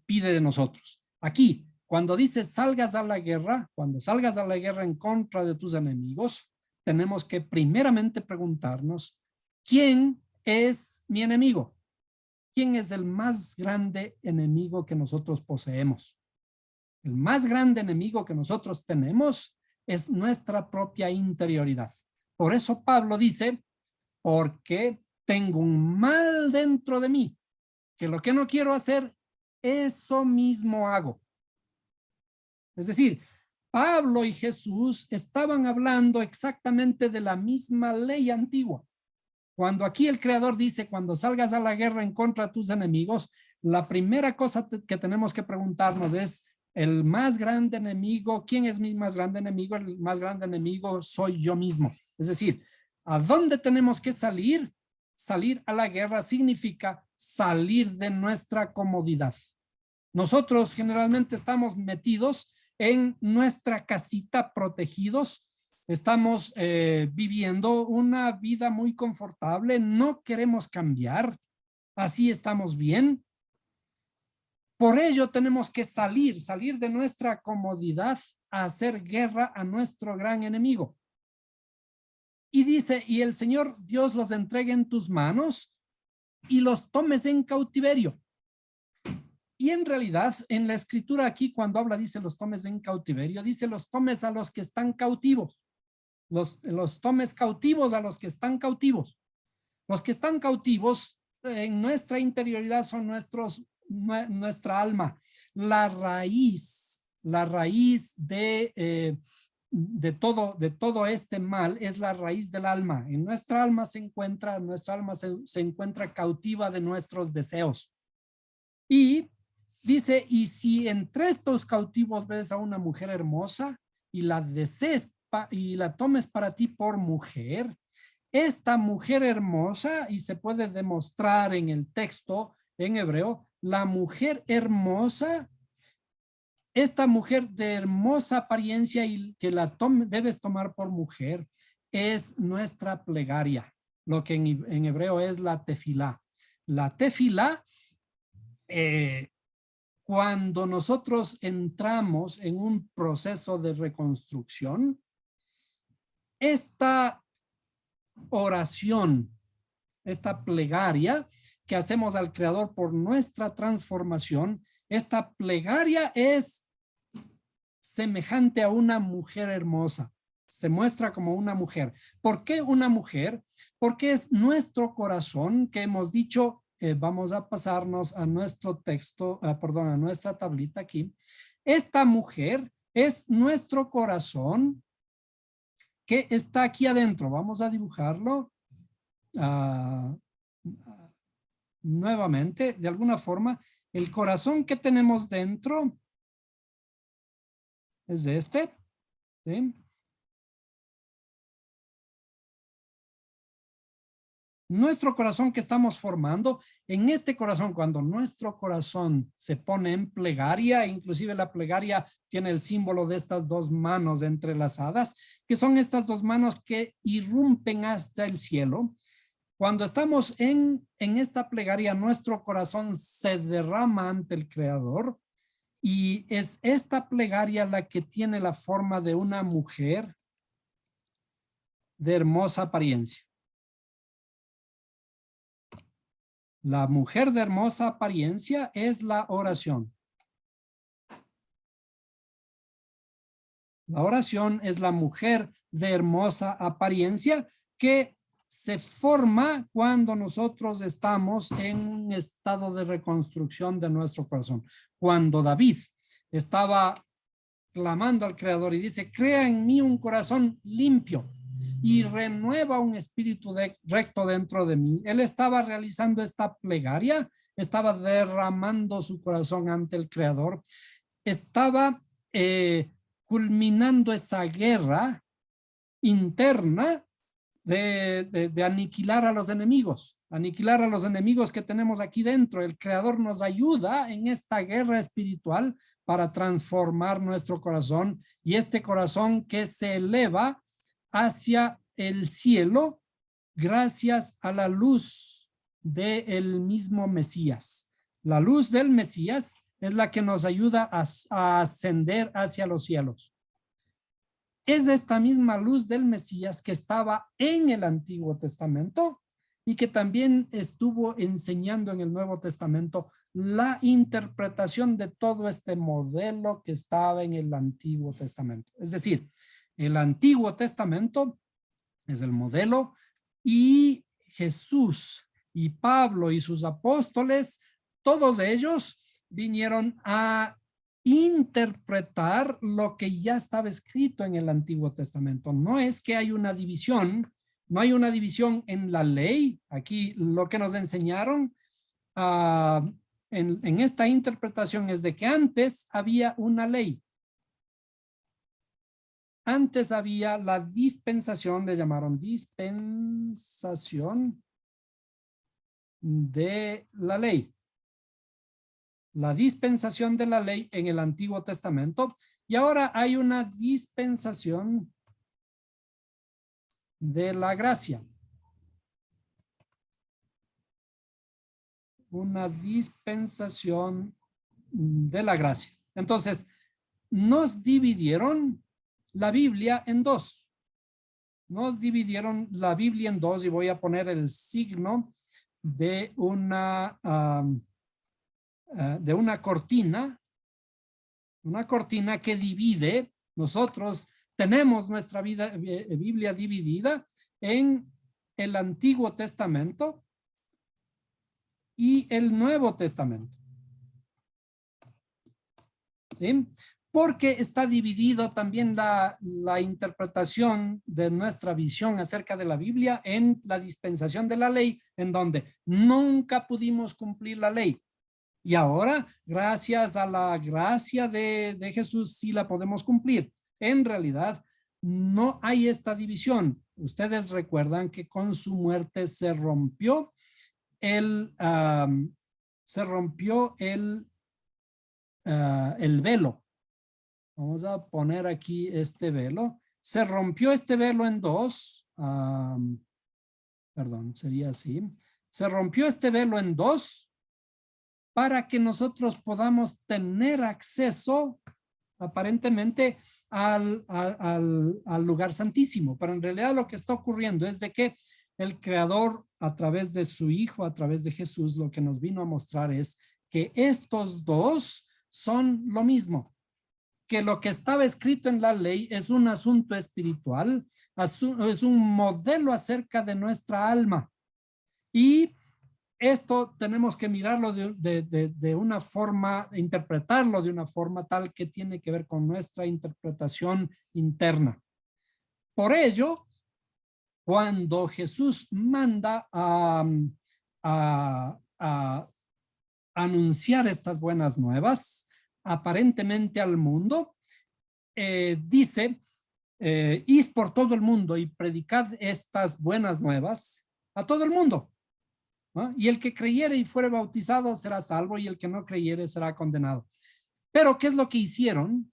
S1: pide de nosotros. Aquí, cuando dice salgas a la guerra, cuando salgas a la guerra en contra de tus enemigos, tenemos que primeramente preguntarnos, ¿quién es mi enemigo? ¿Quién es el más grande enemigo que nosotros poseemos? El más grande enemigo que nosotros tenemos es nuestra propia interioridad. Por eso Pablo dice, porque tengo un mal dentro de mí, que lo que no quiero hacer, eso mismo hago. Es decir, Pablo y Jesús estaban hablando exactamente de la misma ley antigua. Cuando aquí el Creador dice, cuando salgas a la guerra en contra de tus enemigos, la primera cosa que tenemos que preguntarnos es, el más grande enemigo, ¿quién es mi más grande enemigo? El más grande enemigo soy yo mismo. Es decir, ¿a dónde tenemos que salir? Salir a la guerra significa salir de nuestra comodidad. Nosotros generalmente estamos metidos en nuestra casita, protegidos. Estamos viviendo una vida muy confortable, no queremos cambiar, así estamos bien. Por ello tenemos que salir de nuestra comodidad a hacer guerra a nuestro gran enemigo. Y dice, y el Señor Dios los entregue en tus manos y los tomes en cautiverio. Y en realidad, en la escritura aquí, cuando habla, dice los tomes en cautiverio, dice los tomes a los que están cautivos. Los tomes cautivos a los que están cautivos. Los que están cautivos en nuestra interioridad son nuestra alma. La raíz de todo este mal es la raíz del alma. En nuestra alma se encuentra cautiva de nuestros deseos. Y dice, y si entre estos cautivos ves a una mujer hermosa y la desees y la tomes para ti por mujer, esta mujer hermosa, y se puede demostrar en el texto en hebreo, la mujer hermosa, esta mujer de hermosa apariencia y que la debes tomar por mujer, es nuestra plegaria, lo que en hebreo es la tefilá. La tefilá, cuando nosotros entramos en un proceso de reconstrucción, esta oración, esta plegaria que hacemos al Creador por nuestra transformación, esta plegaria es semejante a una mujer hermosa. Se muestra como una mujer. ¿Por qué una mujer? Porque es nuestro corazón que hemos dicho, vamos a pasarnos a nuestro texto, perdón, a nuestra tablita aquí. Esta mujer es nuestro corazón que está aquí adentro. Vamos a dibujarlo nuevamente. De alguna forma, el corazón que tenemos dentro es este. ¿Sí? Nuestro corazón que estamos formando, en este corazón, cuando nuestro corazón se pone en plegaria, inclusive la plegaria tiene el símbolo de estas dos manos entrelazadas, que son estas dos manos que irrumpen hasta el cielo. Cuando estamos en esta plegaria, nuestro corazón se derrama ante el Creador y es esta plegaria la que tiene la forma de una mujer de hermosa apariencia. La mujer de hermosa apariencia es la oración. La oración es la mujer de hermosa apariencia que se forma cuando nosotros estamos en un estado de reconstrucción de nuestro corazón. Cuando David estaba clamando al Creador y dice, crea en mí un corazón limpio y renueva un espíritu recto dentro de mí. Él estaba realizando esta plegaria, estaba derramando su corazón ante el Creador, estaba culminando esa guerra interna de aniquilar a los enemigos que tenemos aquí dentro. El Creador nos ayuda en esta guerra espiritual para transformar nuestro corazón y este corazón que se eleva hacia el cielo gracias a la luz del mismo Mesías. La luz del Mesías es la que nos ayuda a ascender hacia los cielos. Es esta misma luz del Mesías que estaba en el Antiguo Testamento y que también estuvo enseñando en el Nuevo Testamento la interpretación de todo este modelo que estaba en el Antiguo Testamento. Es decir, el Antiguo Testamento es el modelo y Jesús y Pablo y sus apóstoles, todos ellos vinieron a interpretar lo que ya estaba escrito en el Antiguo Testamento. No es que hay una división, no hay una división en la ley. Aquí lo que nos enseñaron en esta interpretación es de que antes había una ley. Antes había la dispensación, le llamaron dispensación de la ley. La dispensación de la ley en el Antiguo Testamento y ahora hay una dispensación de la gracia. Una dispensación de la gracia. Entonces, nos dividieron la Biblia en dos. Nos dividieron la Biblia en dos y voy a poner el signo de una cortina que divide. Nosotros tenemos nuestra Biblia dividida en el Antiguo Testamento y el Nuevo Testamento. ¿Sí? Porque está dividido también la interpretación de nuestra visión acerca de la Biblia en la dispensación de la ley, en donde nunca pudimos cumplir la ley. Y ahora, gracias a la gracia de Jesús, sí la podemos cumplir. En realidad, no hay esta división. Ustedes recuerdan que con su muerte se rompió el velo. Vamos a poner aquí este velo. Se rompió este velo en dos. Perdón, sería así. Se rompió este velo en dos para que nosotros podamos tener acceso aparentemente al lugar santísimo. Pero en realidad lo que está ocurriendo es de que el Creador, a través de su Hijo, a través de Jesús, lo que nos vino a mostrar es que estos dos son lo mismo. Que lo que estaba escrito en la ley es un asunto espiritual, es un modelo acerca de nuestra alma. Y esto tenemos que mirarlo de una forma, interpretarlo de una forma tal que tiene que ver con nuestra interpretación interna. Por ello, cuando Jesús manda a anunciar estas buenas nuevas, aparentemente al mundo, dice, id por todo el mundo y predicad estas buenas nuevas a todo el mundo. ¿No? Y el que creyere y fuere bautizado será salvo, y el que no creyere será condenado. Pero ¿qué es lo que hicieron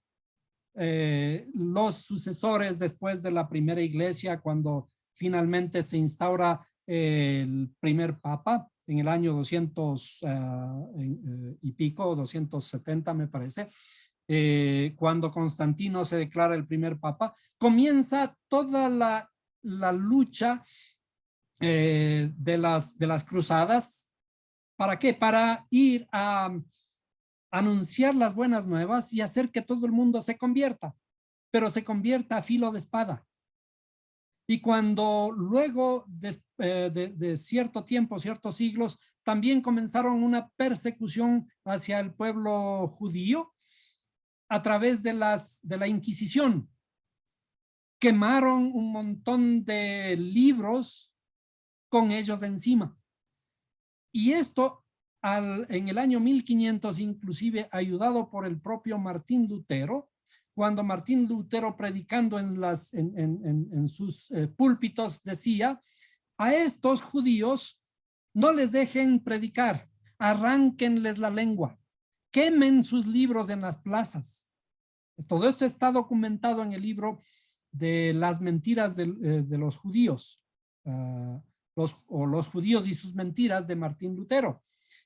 S1: los sucesores después de la primera iglesia, cuando finalmente se instaura el primer papa en el año 200 y pico, 270 me parece? Cuando Constantino se declara el primer papa, comienza toda la lucha de las cruzadas. ¿Para qué? Para ir a anunciar las buenas nuevas y hacer que todo el mundo se convierta, pero se convierta a filo de espada. Y cuando luego de cierto tiempo, ciertos siglos, también comenzaron una persecución hacia el pueblo judío a través de la Inquisición. Quemaron un montón de libros con ellos encima. Y esto en el año 1500, inclusive ayudado por el propio Martín Lutero, cuando Martín Lutero, predicando en sus púlpitos, decía: a estos judíos no les dejen predicar, arránquenles la lengua, quemen sus libros en las plazas. Todo esto está documentado en el libro de las mentiras de los judíos, los judíos y sus mentiras, de Martín Lutero.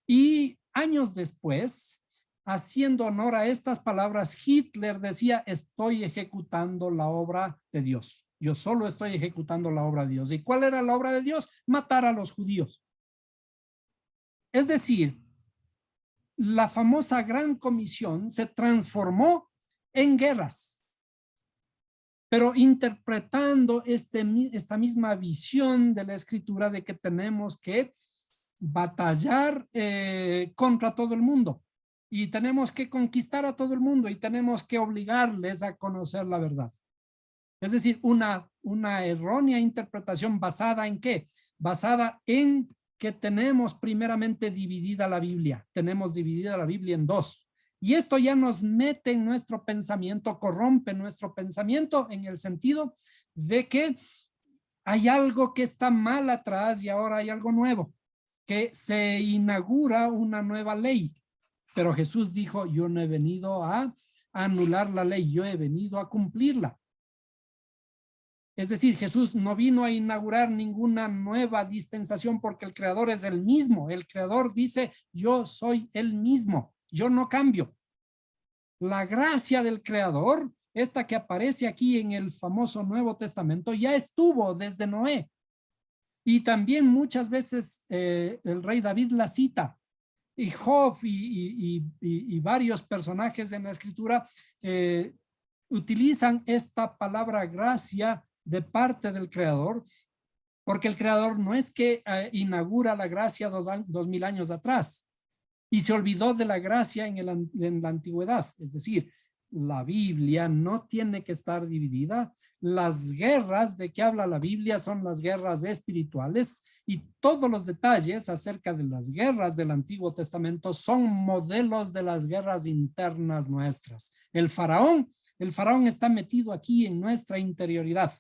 S1: Y años después, haciendo honor a estas palabras, Hitler decía: estoy ejecutando la obra de Dios. Yo solo estoy ejecutando la obra de Dios. ¿Y cuál era la obra de Dios? Matar a los judíos. Es decir, la famosa Gran Comisión se transformó en guerras, pero interpretando esta misma visión de la Escritura de que tenemos que batallar contra todo el mundo, y tenemos que conquistar a todo el mundo, y tenemos que obligarles a conocer la verdad. Es decir, una errónea interpretación basada ¿en qué? Basada en que tenemos primeramente dividida la Biblia. Tenemos dividida la Biblia en dos. Y esto ya nos mete en nuestro pensamiento, corrompe nuestro pensamiento, en el sentido de que hay algo que está mal atrás y ahora hay algo nuevo, que se inaugura una nueva ley. Pero Jesús dijo: yo no he venido a anular la ley, yo he venido a cumplirla. Es decir, Jesús no vino a inaugurar ninguna nueva dispensación, porque el Creador es el mismo. El Creador dice: yo soy el mismo, yo no cambio. La gracia del Creador, esta que aparece aquí en el famoso Nuevo Testamento, ya estuvo desde Noé. Y también muchas veces el rey David la cita, y Job y varios personajes en la Escritura utilizan esta palabra gracia de parte del Creador, porque el Creador no es que inaugura la gracia 2000 años atrás y se olvidó de la gracia en la antigüedad. Es decir, la Biblia no tiene que estar dividida. Las guerras de que habla la Biblia son las guerras espirituales, y todos los detalles acerca de las guerras del Antiguo Testamento son modelos de las guerras internas nuestras. El faraón está metido aquí en nuestra interioridad.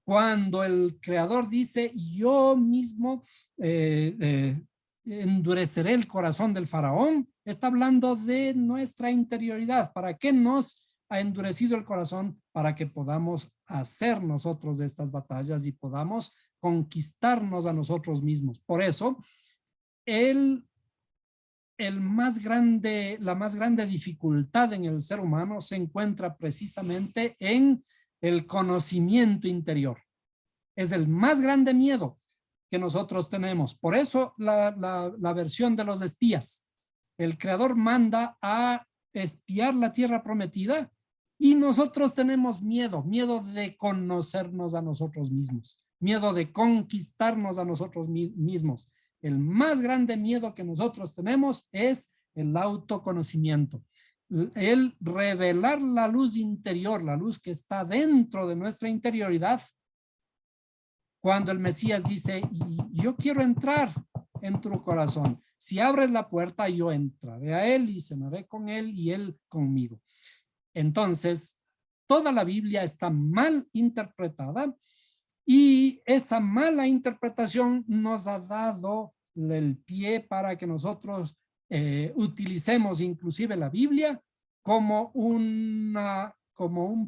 S1: Cuando el Creador dice, yo mismo endureceré el corazón del faraón, está hablando de nuestra interioridad. ¿Para qué nos ha endurecido el corazón? Para que podamos hacer nosotros de estas batallas y podamos conquistarnos a nosotros mismos. Por eso, la más grande dificultad en el ser humano se encuentra precisamente en el conocimiento interior. Es el más grande miedo que nosotros tenemos. Por eso la versión de los espías. El Creador manda a espiar la tierra prometida y nosotros tenemos miedo de conocernos a nosotros mismos, miedo de conquistarnos a nosotros mismos. El más grande miedo que nosotros tenemos es el autoconocimiento. El revelar la luz interior, la luz que está dentro de nuestra interioridad. Cuando el Mesías dice, yo quiero entrar en tu corazón. Si abres la puerta, yo entraré a él y cenaré con él y él conmigo. Entonces, toda la Biblia está mal interpretada y esa mala interpretación nos ha dado el pie para que nosotros utilicemos inclusive la Biblia como un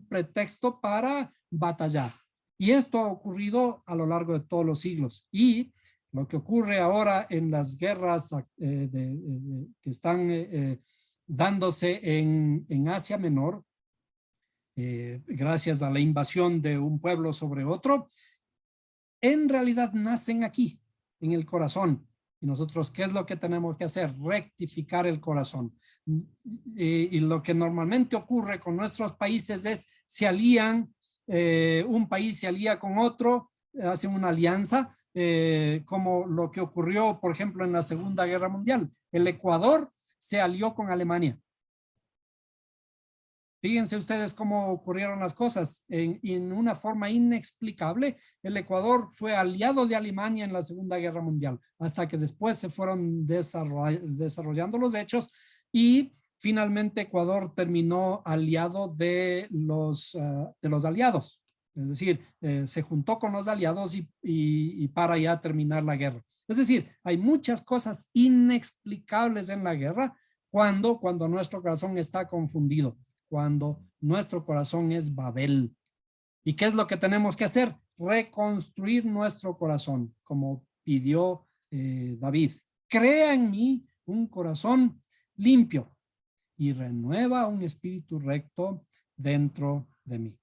S1: pretexto para batallar. Y esto ha ocurrido a lo largo de todos los siglos. Y lo que ocurre ahora en las guerras que están dándose en Asia Menor, gracias a la invasión de un pueblo sobre otro, en realidad nacen aquí, en el corazón. Y nosotros, ¿qué es lo que tenemos que hacer? Rectificar el corazón. Y lo que normalmente ocurre con nuestros países es, se alían, un país se alía con otro, hacen una alianza, como lo que ocurrió, por ejemplo, en la Segunda Guerra Mundial. El Ecuador se alió con Alemania. Fíjense ustedes cómo ocurrieron las cosas. En una forma inexplicable, el Ecuador fue aliado de Alemania en la Segunda Guerra Mundial, hasta que después se fueron desarrollando los hechos y finalmente Ecuador terminó aliado de los aliados. Es decir, se juntó con los aliados y para ya terminar la guerra. Es decir, hay muchas cosas inexplicables en la guerra cuando nuestro corazón está confundido, cuando nuestro corazón es Babel. ¿Y qué es lo que tenemos que hacer? Reconstruir nuestro corazón, como pidió David. Crea en mí un corazón limpio y renueva un espíritu recto dentro de mí.